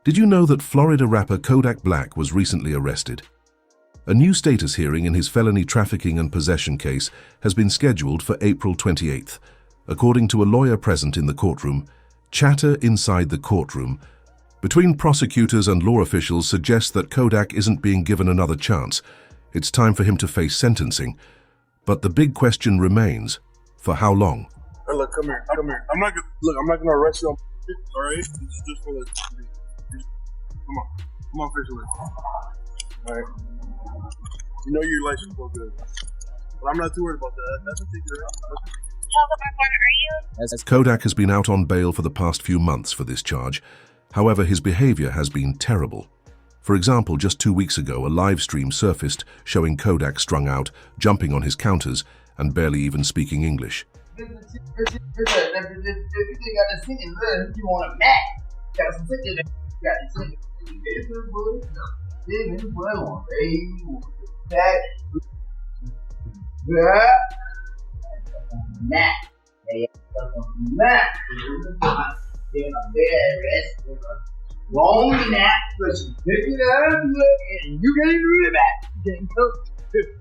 Did you know that Florida rapper Kodak Black was recently arrested? A new status hearing in his felony trafficking and possession case has been scheduled for April 28th. According to a lawyer present in the courtroom, chatter inside the courtroom between prosecutors and law officials suggests that Kodak isn't being given another chance. It's time for him to face sentencing. But the big question remains, for how long? Hey, look, come here. I'm not gonna arrest you. All right? This is just for come on, face away. All right. You know your license so good, but I'm not too worried about that. That's a figure out. Kodak has been out on bail for the past few months for this charge. However, his behavior has been terrible. For example, just 2 weeks ago, a live stream surfaced showing Kodak strung out, jumping on his counters, and barely even speaking English.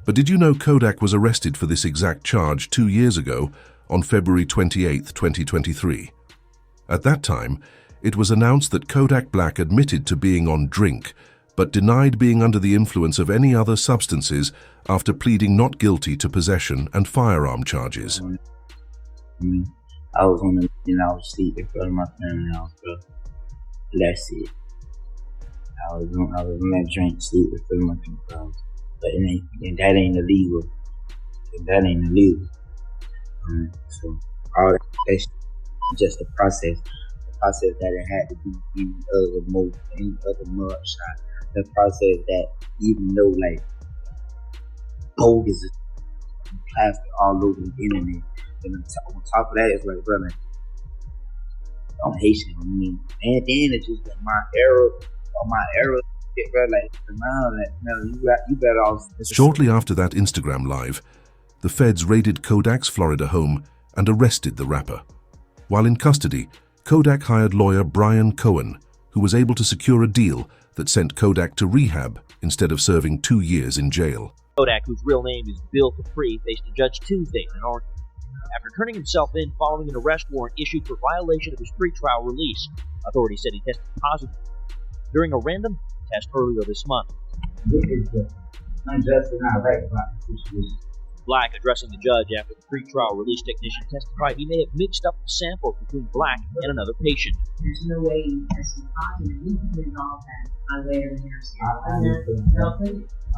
But did you know Kodak was arrested for this exact charge 2 years ago on February 28, 2023? At that time, it was announced that Kodak Black admitted to being on drink, but denied being under the influence of any other substances after pleading not guilty to possession and firearm charges. I was on the, I was sleeping for my family house, bro. That's it. I was on that drink, sleeping for my family house. But that ain't illegal. That ain't illegal. So all that's just the process. The process that it had to be any other mug shot. The process that even though like bogus is plastered all over the internet. And on top of that, it's like, bro, like, I'm Haitian. I mean, and then it's just like my era, bro, like, no, you better off. Shortly after that Instagram live, the feds raided Kodak's Florida home and arrested the rapper. While in custody, Kodak hired lawyer Brian Cohen, who was able to secure a deal that sent Kodak to rehab instead of serving 2 years in jail. Kodak, whose real name is Bill Capri, faced a judge Tuesday in Orange after turning himself in following an arrest warrant issued for violation of his pretrial release. Authorities said he tested positive during a random test earlier this month. Black, addressing the judge after the pretrial release technician testified he may have mixed up the samples between Black and another patient. There's no way you tested positive. You can put it all that on later hair.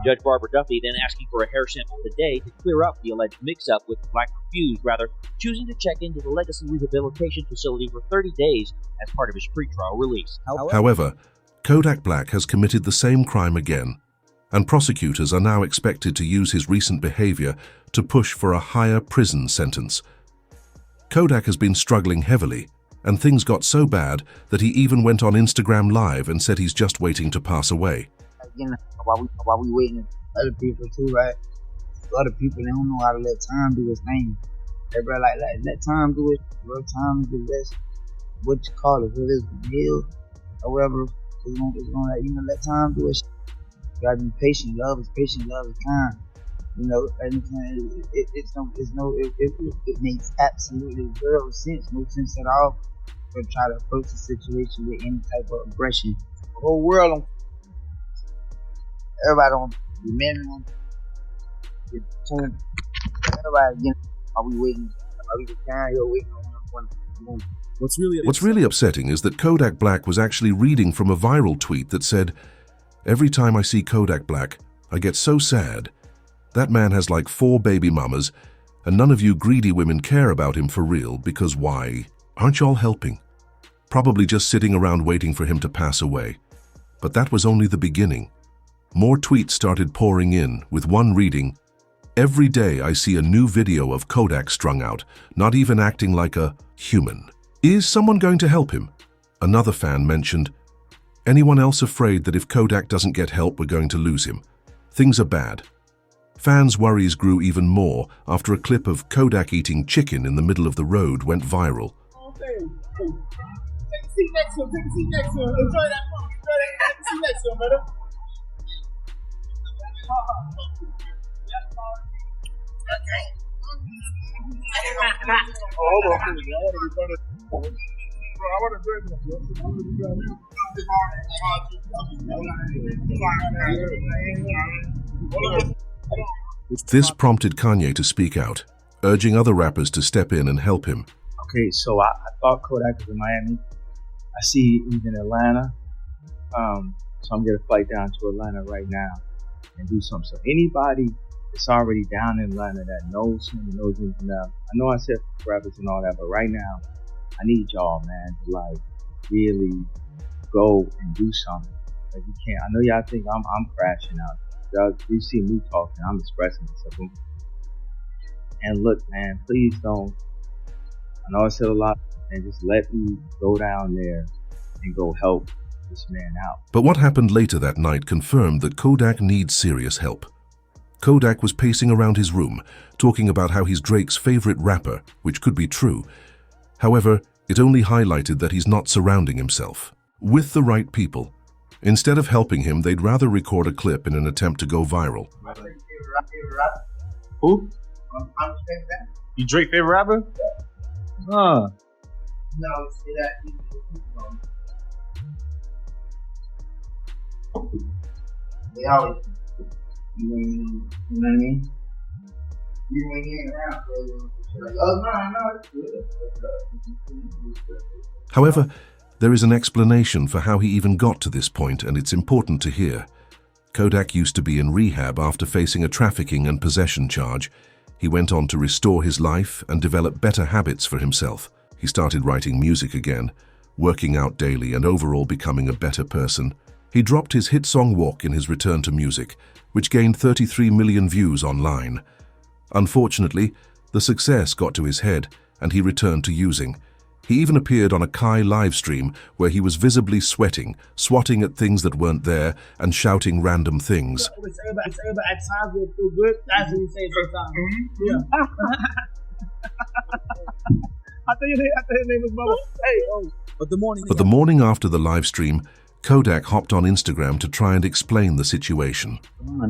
Judge Barbara Duffy then asking for a hair sample today to clear up the alleged mix-up, with Black refused, rather choosing to check into the Legacy Rehabilitation Facility for 30 days as part of his pretrial release. However, Kodak Black has committed the same crime again, and prosecutors are now expected to use his recent behavior to push for a higher prison sentence. Kodak has been struggling heavily, and things got so bad that he even went on Instagram Live and said he's just waiting to pass away. While we waiting, other people too, right? Other people, they don't know how to let time do its thing. Everybody let time do it. Real time is the best. What you call it, whether it's heal or whatever, it's gonna let time do it. You gotta be patient. Love is patient. Love is kind. And it makes absolutely zero sense, no sense at all, to try to approach the situation with any type of aggression. The whole world, everybody don't be men. Everybody, are we waiting? Are we carrying here waiting on one? What's really upsetting is that Kodak Black was actually reading from a viral tweet that said, "Every time I see Kodak Black, I get so sad. That man has like 4 baby mamas, and none of you greedy women care about him for real, because why? Aren't y'all helping?" Probably just sitting around waiting for him to pass away. But that was only the beginning. More tweets started pouring in, with one reading, "Every day I see a new video of Kodak strung out, not even acting like a human. Is someone going to help him?" Another fan mentioned, "Anyone else afraid that if Kodak doesn't get help, we're going to lose him? Things are bad." Fans' worries grew even more after a clip of Kodak eating chicken in the middle of the road went viral. Take a seat next to him. Enjoy that moment. you next to him, brother. Oh, hold on. I want to be better. Bro, I want to drink this. This prompted Kanye to speak out, urging other rappers to step in and help him. Okay, so I thought Kodak was in Miami. I see he's in Atlanta. So I'm going to flight down to Atlanta right now and do something. So anybody that's already down in Atlanta that knows him and knows him enough. I know I said rappers and all that, but right now, I need y'all, man, to like really go and do something. Like you can't. I know y'all think I'm crashing out. Y'all, you see me talking, I'm expressing myself. And look, man, please don't. I know I said a lot, and just let me go down there and go help this man out. But what happened later that night confirmed that Kodak needs serious help. Kodak was pacing around his room, talking about how he's Drake's favorite rapper, which could be true. However, it only highlighted that he's not surrounding himself with the right people. Instead of helping him, they'd rather record a clip in an attempt to go viral. Who? You Drake favorite rapper? No, see that. They always, you know what I mean? Even when you ain't around, so like, oh no, it's good. However, there is an explanation for how he even got to this point, and it's important to hear. Kodak used to be in rehab after facing a trafficking and possession charge. He went on to restore his life and develop better habits for himself. He started writing music again, working out daily, and overall becoming a better person. He dropped his hit song Walk in his return to music, which gained 33 million views online. Unfortunately, the success got to his head, and he returned to using. He even appeared on a Kai live stream where he was visibly sweating, swatting at things that weren't there, and shouting random things. Everybody at times will feel good. That's what you say sometimes. Yeah. I thought your name was Mama. Hey, oh. But the morning after the live stream, Kodak hopped on Instagram to try and explain the situation. So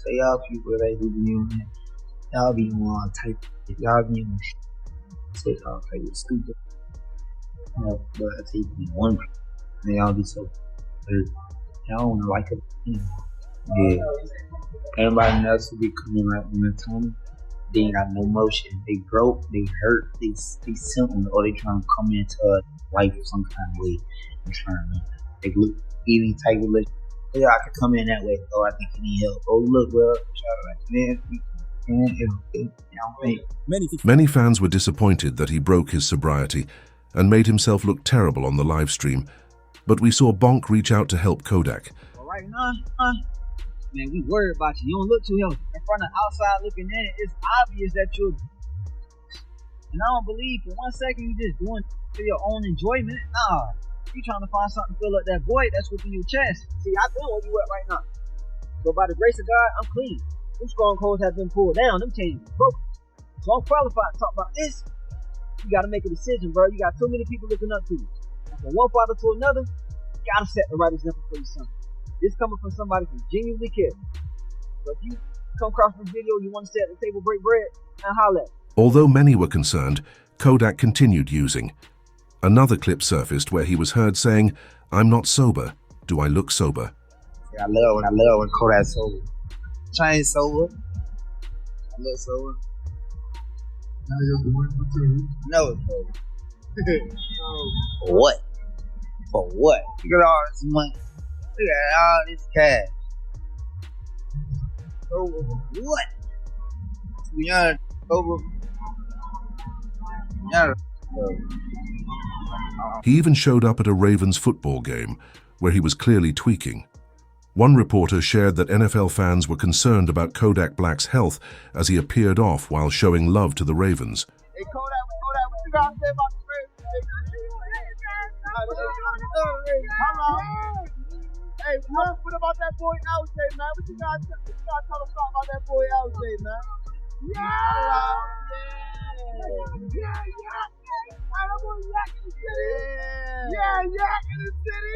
y'all people that who be on that, y'all be on type, if y'all be on TikTok, like it's stupid. But I tell you, one, and y'all be so hurt. Y'all don't like it. Yeah. Everybody else who be coming right on the tongue, they ain't got no motion. They broke, they hurt, they simple, or they trying to come into life some kind of way. They look any type of look. Yeah, I could come in that way. Oh, I think you need help. Oh, look, well, Many fans were disappointed that he broke his sobriety and made himself look terrible on the live stream. But we saw Bonk reach out to help Kodak. All right, man, we worried about you. You don't look too healthy. In front of outside looking in, it's obvious that you're. And I don't believe for 1 second you just doing it for your own enjoyment. Nah. You trying to find something to fill up that void that's within your chest. See, I feel where you at right now. But by the grace of God, I'm clean. Them strongholds have been pulled down. Them chains are broken. So I'm qualified to talk about this. You got to make a decision, bro. You got too many people looking up to you. And from one father to another, you got to set the right example for your son. This coming from somebody who genuinely cares. So if you come across this video, you want to sit at the table, break bread, and holler at me. Although many were concerned, Kodak continued using. Another clip surfaced where he was heard saying, "I'm not sober. Do I look sober?" Yeah, I love when Kodak's sober. I ain't sober. I look sober. No, it's sober. For what? For what? Look at all this money. Look at all this cash. Sober for what? We are sober. He even showed up at a Ravens football game, where he was clearly tweaking. One reporter shared that NFL fans were concerned about Kodak Black's health as he appeared off while showing love to the Ravens. Hey, Kodak, what you got to say about the Ravens? Hey, what about that boy LJ, man? What you guys tell us about that boy LJ, man? Yeah, in the city.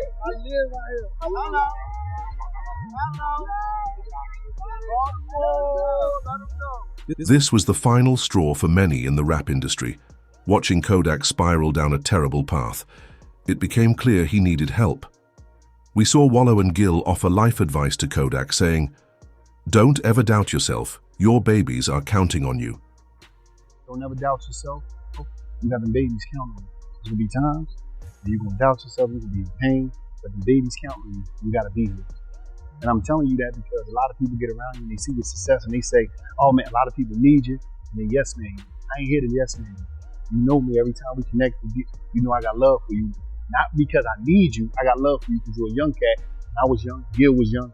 is right here. Hello. This was the final straw for many in the rap industry. Watching Kodak spiral down a terrible path, it became clear he needed help. We saw Wallow and Gil offer life advice to Kodak, saying, "Don't ever doubt yourself. Your babies are counting on you." Don't ever doubt yourself. You got the babies counting on you. There's gonna be times that you're gonna doubt yourself, you're gonna be in pain, but the babies counting on you. You gotta be here. And I'm telling you that because a lot of people get around you and they see your success and they say, "Oh man, a lot of people need you." And then yes man. I ain't here to yes man. You know me, every time we connect, you know I got love for you. Not because I need you, I got love for you because you're a young cat. When I was young, Gil was young.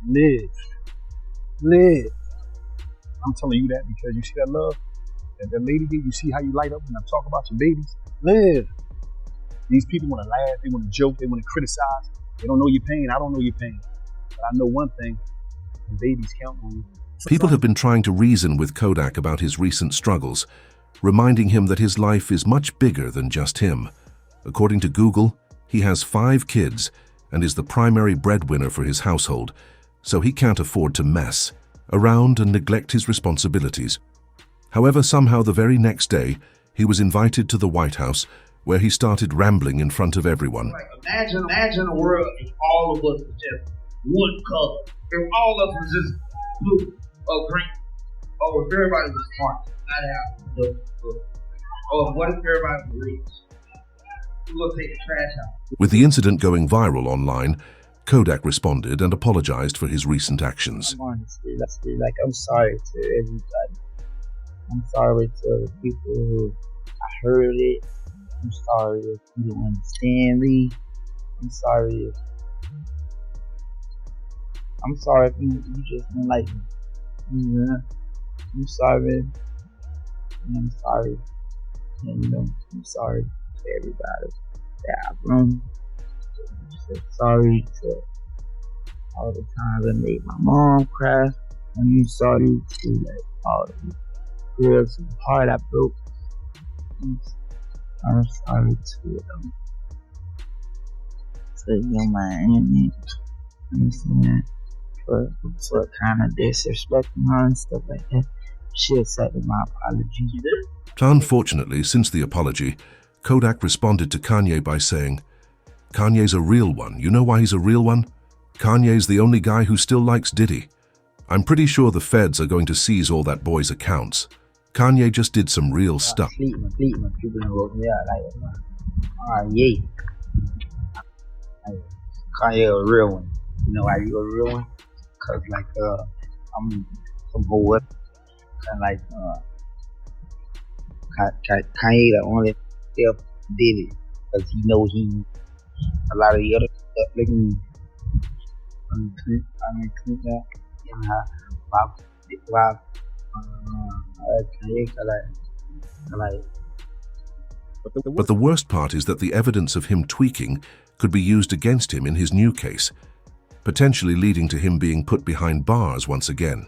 Live. I'm telling you that because you see that love that lady did. You see how you light up when I talk about your babies. Live. These people want to laugh, they want to joke, they want to criticize. They don't know your pain. I don't know your pain. But I know one thing, the babies count on you. People have been trying to reason with Kodak about his recent struggles, reminding him that his life is much bigger than just him. According to Google, he has 5 kids and is the primary breadwinner for his household, so he can't afford to mess around and neglect his responsibilities. However, somehow the very next day, he was invited to the White House, where he started rambling in front of everyone. Like, imagine a world if all of us was just one color. If all of us was just blue or green. Or if everybody was smart, not have the or what if everybody was rich? We're gonna take the trash out. With the incident going viral online, Kodak responded and apologized for his recent actions. I'm honestly, I'm sorry to everybody. I'm sorry to the people who heard it. I'm sorry if you don't understand me. I'm sorry if you just don't like me. Yeah. I'm sorry. And I'm sorry. And I'm sorry to everybody that I've wronged. I'm sorry to all the times I made my mom cry. I'm sorry to all the girls whose heart I broke. I'm sorry to Miami. Understand? For kind of disrespecting her and stuff like that. She accepted my apology. Unfortunately, since the apology, Kodak responded to Kanye by saying, "Kanye's a real one. You know why he's a real one? Kanye's the only guy who still likes Diddy. I'm pretty sure the feds are going to seize all that boy's accounts. Kanye just did some real stuff." People wrote me out like, yeah. Kanye a real one. You know why you a real one? Cause like I'm some boy, kind of like Kanye the only still did it because he know he a lot of the other stuff like me. But the worst part is that the evidence of him tweaking could be used against him in his new case, potentially leading to him being put behind bars once again.